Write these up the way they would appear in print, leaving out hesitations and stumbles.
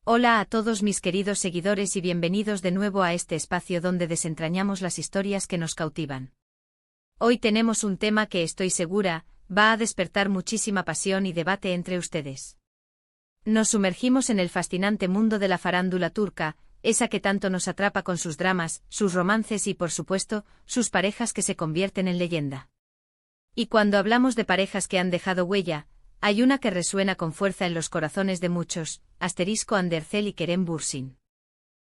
Hola a todos mis queridos seguidores y bienvenidos de nuevo a este espacio donde desentrañamos las historias que nos cautivan. Hoy tenemos un tema que estoy segura, va a despertar muchísima pasión y debate entre ustedes. Nos sumergimos en el fascinante mundo de la farándula turca, esa que tanto nos atrapa con sus dramas, sus romances y por supuesto, sus parejas que se convierten en leyenda. Y cuando hablamos de parejas que han dejado huella, hay una que resuena con fuerza en los corazones de muchos, Hande Erçel y Kerem Bürsin.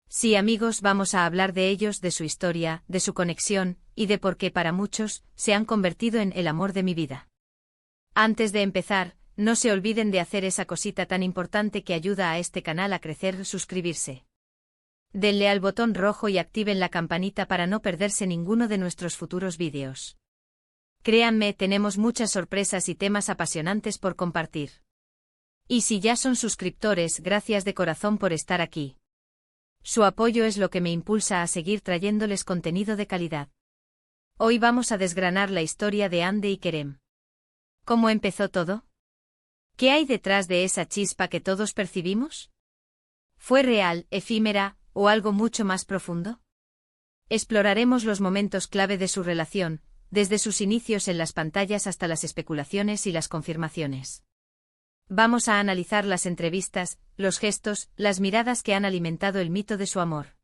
Sí amigos, vamos a hablar de ellos, de su historia, de su conexión, y de por qué para muchos, se han convertido en el amor de mi vida. Antes de empezar, no se olviden de hacer esa cosita tan importante que ayuda a este canal a crecer, suscribirse. Denle al botón rojo y activen la campanita para no perderse ninguno de nuestros futuros vídeos. Créanme, tenemos muchas sorpresas y temas apasionantes por compartir. Y si ya son suscriptores, gracias de corazón por estar aquí. Su apoyo es lo que me impulsa a seguir trayéndoles contenido de calidad. Hoy vamos a desgranar la historia de Hande y Kerem. ¿Cómo empezó todo? ¿Qué hay detrás de esa chispa que todos percibimos? ¿Fue real, efímera, o algo mucho más profundo? Exploraremos los momentos clave de su relación, desde sus inicios en las pantallas hasta las especulaciones y las confirmaciones. Vamos a analizar las entrevistas, los gestos, las miradas que han alimentado el mito de su amor.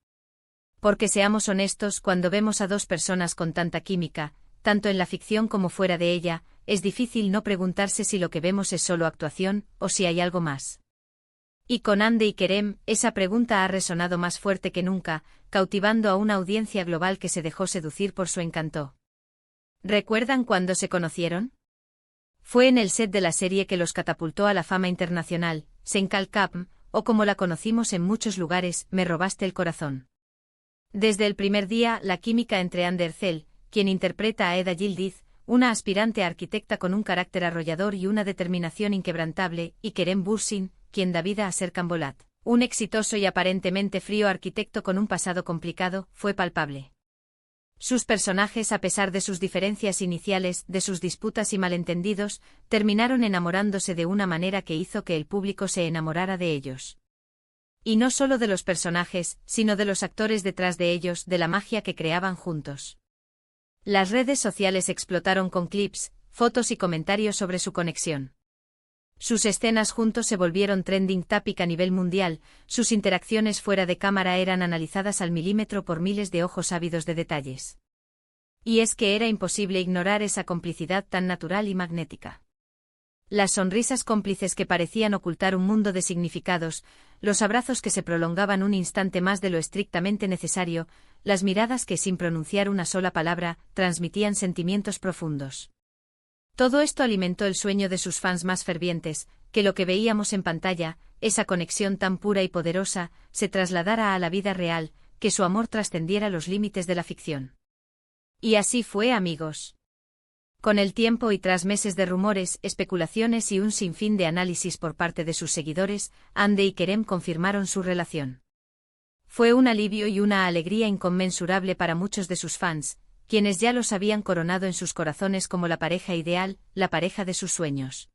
Porque seamos honestos, cuando vemos a dos personas con tanta química, tanto en la ficción como fuera de ella, es difícil no preguntarse si lo que vemos es solo actuación, o si hay algo más. Y con Hande y Kerem, esa pregunta ha resonado más fuerte que nunca, cautivando a una audiencia global que se dejó seducir por su encanto. ¿Recuerdan cuándo se conocieron? Fue en el set de la serie que los catapultó a la fama internacional, Sen Kalkapm, o como la conocimos en muchos lugares, Me robaste el corazón. Desde el primer día, la química entre Hande Erçel, quien interpreta a Eda Yildiz, una aspirante arquitecta con un carácter arrollador y una determinación inquebrantable, y Kerem Bürsin, quien da vida a Serkan Bolat, un exitoso y aparentemente frío arquitecto con un pasado complicado, fue palpable. Sus personajes, a pesar de sus diferencias iniciales, de sus disputas y malentendidos, terminaron enamorándose de una manera que hizo que el público se enamorara de ellos. Y no solo de los personajes, sino de los actores detrás de ellos, de la magia que creaban juntos. Las redes sociales explotaron con clips, fotos y comentarios sobre su conexión. Sus escenas juntos se volvieron trending topic a nivel mundial, sus interacciones fuera de cámara eran analizadas al milímetro por miles de ojos ávidos de detalles. Y es que era imposible ignorar esa complicidad tan natural y magnética. Las sonrisas cómplices que parecían ocultar un mundo de significados, los abrazos que se prolongaban un instante más de lo estrictamente necesario, las miradas que sin pronunciar una sola palabra, transmitían sentimientos profundos. Todo esto alimentó el sueño de sus fans más fervientes, que lo que veíamos en pantalla, esa conexión tan pura y poderosa, se trasladara a la vida real, que su amor trascendiera los límites de la ficción. Y así fue, amigos. Con el tiempo y tras meses de rumores, especulaciones y un sinfín de análisis por parte de sus seguidores, Hande y Kerem confirmaron su relación. Fue un alivio y una alegría inconmensurable para muchos de sus fans, quienes ya los habían coronado en sus corazones como la pareja ideal, la pareja de sus sueños.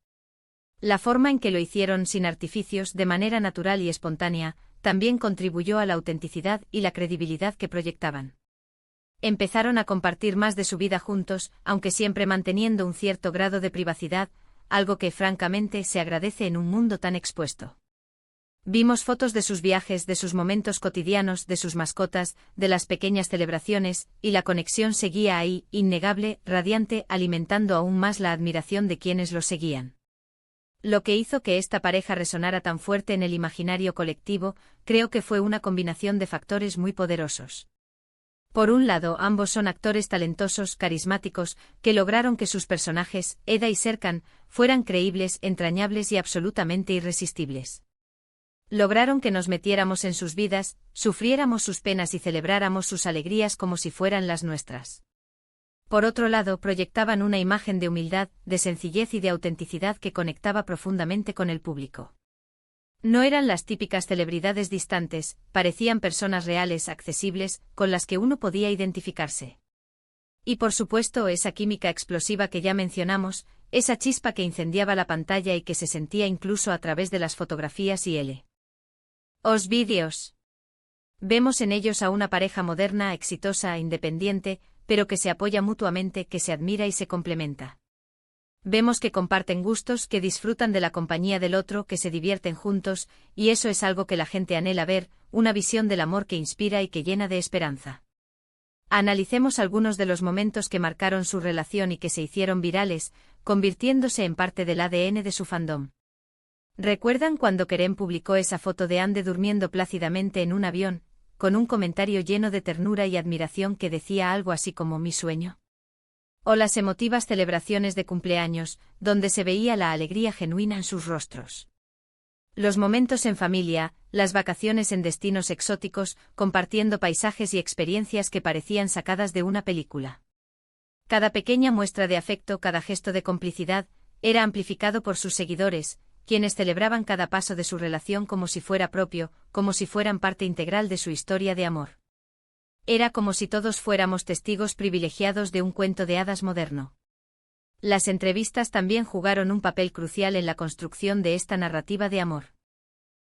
La forma en que lo hicieron sin artificios, de manera natural y espontánea, también contribuyó a la autenticidad y la credibilidad que proyectaban. Empezaron a compartir más de su vida juntos, aunque siempre manteniendo un cierto grado de privacidad, algo que francamente se agradece en un mundo tan expuesto. Vimos fotos de sus viajes, de sus momentos cotidianos, de sus mascotas, de las pequeñas celebraciones, y la conexión seguía ahí, innegable, radiante, alimentando aún más la admiración de quienes los seguían. Lo que hizo que esta pareja resonara tan fuerte en el imaginario colectivo, creo que fue una combinación de factores muy poderosos. Por un lado, ambos son actores talentosos, carismáticos, que lograron que sus personajes, Eda y Serkan, fueran creíbles, entrañables y absolutamente irresistibles. Lograron que nos metiéramos en sus vidas, sufriéramos sus penas y celebráramos sus alegrías como si fueran las nuestras. Por otro lado, proyectaban una imagen de humildad, de sencillez y de autenticidad que conectaba profundamente con el público. No eran las típicas celebridades distantes, parecían personas reales, accesibles, con las que uno podía identificarse. Y por supuesto esa química explosiva que ya mencionamos, esa chispa que incendiaba la pantalla y que se sentía incluso a través de las fotografías y Os vídeos. Vemos en ellos a una pareja moderna, exitosa e independiente, pero que se apoya mutuamente, que se admira y se complementa. Vemos que comparten gustos, que disfrutan de la compañía del otro, que se divierten juntos, y eso es algo que la gente anhela ver, una visión del amor que inspira y que llena de esperanza. Analicemos algunos de los momentos que marcaron su relación y que se hicieron virales, convirtiéndose en parte del ADN de su fandom. ¿Recuerdan cuando Kerem publicó esa foto de Ande durmiendo plácidamente en un avión, con un comentario lleno de ternura y admiración que decía algo así como mi sueño? O las emotivas celebraciones de cumpleaños, donde se veía la alegría genuina en sus rostros. Los momentos en familia, las vacaciones en destinos exóticos, compartiendo paisajes y experiencias que parecían sacadas de una película. Cada pequeña muestra de afecto, cada gesto de complicidad, era amplificado por sus seguidores, quienes celebraban cada paso de su relación como si fuera propio, como si fueran parte integral de su historia de amor. Era como si todos fuéramos testigos privilegiados de un cuento de hadas moderno. Las entrevistas también jugaron un papel crucial en la construcción de esta narrativa de amor.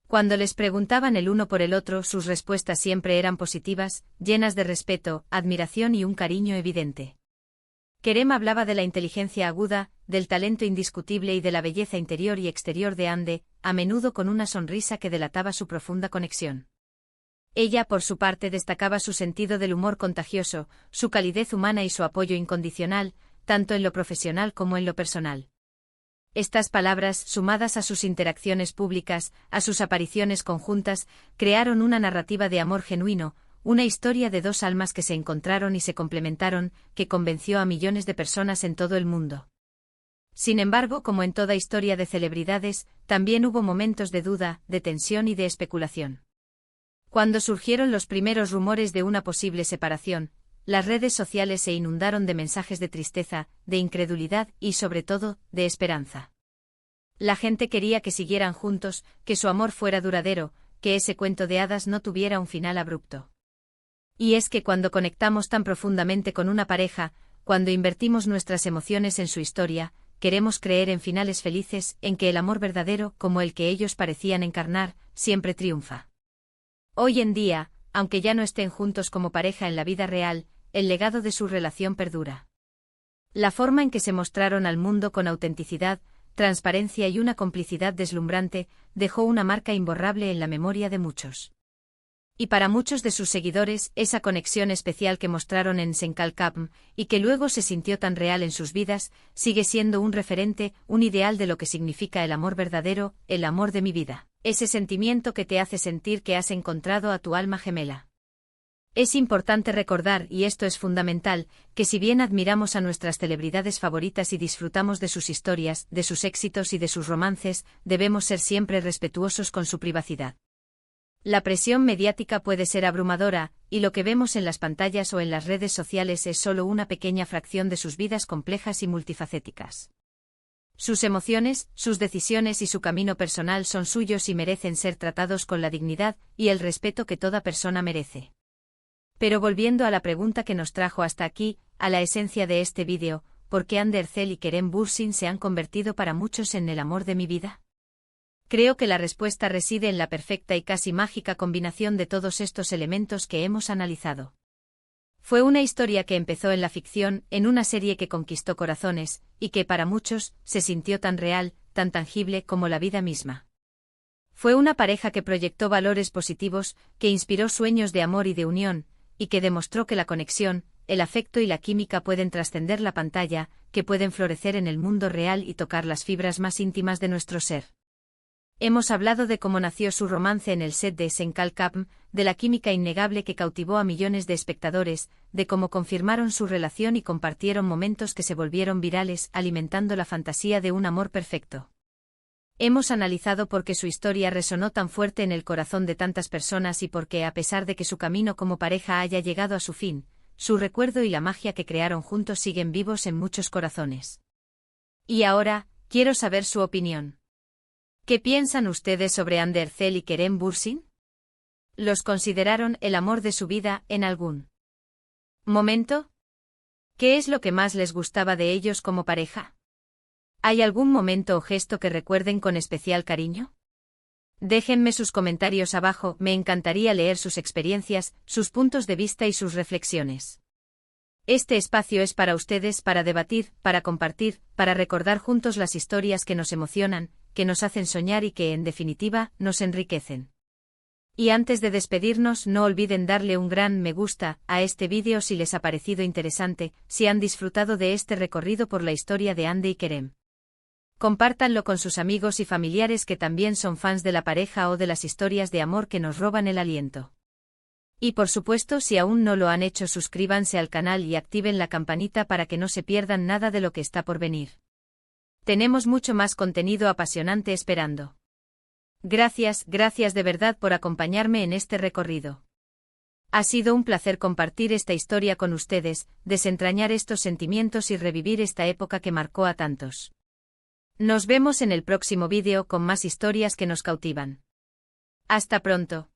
Cuando les preguntaban el uno por el otro, sus respuestas siempre eran positivas, llenas de respeto, admiración y un cariño evidente. Kerem hablaba de la inteligencia aguda, del talento indiscutible y de la belleza interior y exterior de Ande, a menudo con una sonrisa que delataba su profunda conexión. Ella, por su parte, destacaba su sentido del humor contagioso, su calidez humana y su apoyo incondicional, tanto en lo profesional como en lo personal. Estas palabras, sumadas a sus interacciones públicas, a sus apariciones conjuntas, crearon una narrativa de amor genuino, una historia de dos almas que se encontraron y se complementaron, que convenció a millones de personas en todo el mundo. Sin embargo, como en toda historia de celebridades, también hubo momentos de duda, de tensión y de especulación. Cuando surgieron los primeros rumores de una posible separación, las redes sociales se inundaron de mensajes de tristeza, de incredulidad y, sobre todo, de esperanza. La gente quería que siguieran juntos, que su amor fuera duradero, que ese cuento de hadas no tuviera un final abrupto. Y es que cuando conectamos tan profundamente con una pareja, cuando invertimos nuestras emociones en su historia, queremos creer en finales felices, en que el amor verdadero, como el que ellos parecían encarnar, siempre triunfa. Hoy en día, aunque ya no estén juntos como pareja en la vida real, el legado de su relación perdura. La forma en que se mostraron al mundo con autenticidad, transparencia y una complicidad deslumbrante, dejó una marca imborrable en la memoria de muchos. Y para muchos de sus seguidores, esa conexión especial que mostraron en Senkalkapm, y que luego se sintió tan real en sus vidas, sigue siendo un referente, un ideal de lo que significa el amor verdadero, el amor de mi vida. Ese sentimiento que te hace sentir que has encontrado a tu alma gemela. Es importante recordar, y esto es fundamental, que si bien admiramos a nuestras celebridades favoritas y disfrutamos de sus historias, de sus éxitos y de sus romances, debemos ser siempre respetuosos con su privacidad. La presión mediática puede ser abrumadora, y lo que vemos en las pantallas o en las redes sociales es solo una pequeña fracción de sus vidas complejas y multifacéticas. Sus emociones, sus decisiones y su camino personal son suyos y merecen ser tratados con la dignidad y el respeto que toda persona merece. Pero volviendo a la pregunta que nos trajo hasta aquí, a la esencia de este vídeo, ¿por qué Hande Erçel y Kerem Bürsin se han convertido para muchos en el amor de mi vida? Creo que la respuesta reside en la perfecta y casi mágica combinación de todos estos elementos que hemos analizado. Fue una historia que empezó en la ficción, en una serie que conquistó corazones, y que para muchos se sintió tan real, tan tangible como la vida misma. Fue una pareja que proyectó valores positivos, que inspiró sueños de amor y de unión, y que demostró que la conexión, el afecto y la química pueden trascender la pantalla, que pueden florecer en el mundo real y tocar las fibras más íntimas de nuestro ser. Hemos hablado de cómo nació su romance en el set de Senkalkapm, de la química innegable que cautivó a millones de espectadores, de cómo confirmaron su relación y compartieron momentos que se volvieron virales, alimentando la fantasía de un amor perfecto. Hemos analizado por qué su historia resonó tan fuerte en el corazón de tantas personas y por qué, a pesar de que su camino como pareja haya llegado a su fin, su recuerdo y la magia que crearon juntos siguen vivos en muchos corazones. Y ahora, quiero saber su opinión. ¿Qué piensan ustedes sobre Hande Erçel y Kerem Bürsin? ¿Los consideraron el amor de su vida en algún momento? ¿Qué es lo que más les gustaba de ellos como pareja? ¿Hay algún momento o gesto que recuerden con especial cariño? Déjenme sus comentarios abajo, me encantaría leer sus experiencias, sus puntos de vista y sus reflexiones. Este espacio es para ustedes, para debatir, para compartir, para recordar juntos las historias que nos emocionan, que nos hacen soñar y que, en definitiva, nos enriquecen. Y antes de despedirnos, no olviden darle un gran me gusta a este vídeo si les ha parecido interesante, si han disfrutado de este recorrido por la historia de Hande y Kerem. Compártanlo con sus amigos y familiares que también son fans de la pareja o de las historias de amor que nos roban el aliento. Y por supuesto, si aún no lo han hecho, suscríbanse al canal y activen la campanita para que no se pierdan nada de lo que está por venir. Tenemos mucho más contenido apasionante esperando. Gracias de verdad por acompañarme en este recorrido. Ha sido un placer compartir esta historia con ustedes, desentrañar estos sentimientos y revivir esta época que marcó a tantos. Nos vemos en el próximo vídeo con más historias que nos cautivan. Hasta pronto.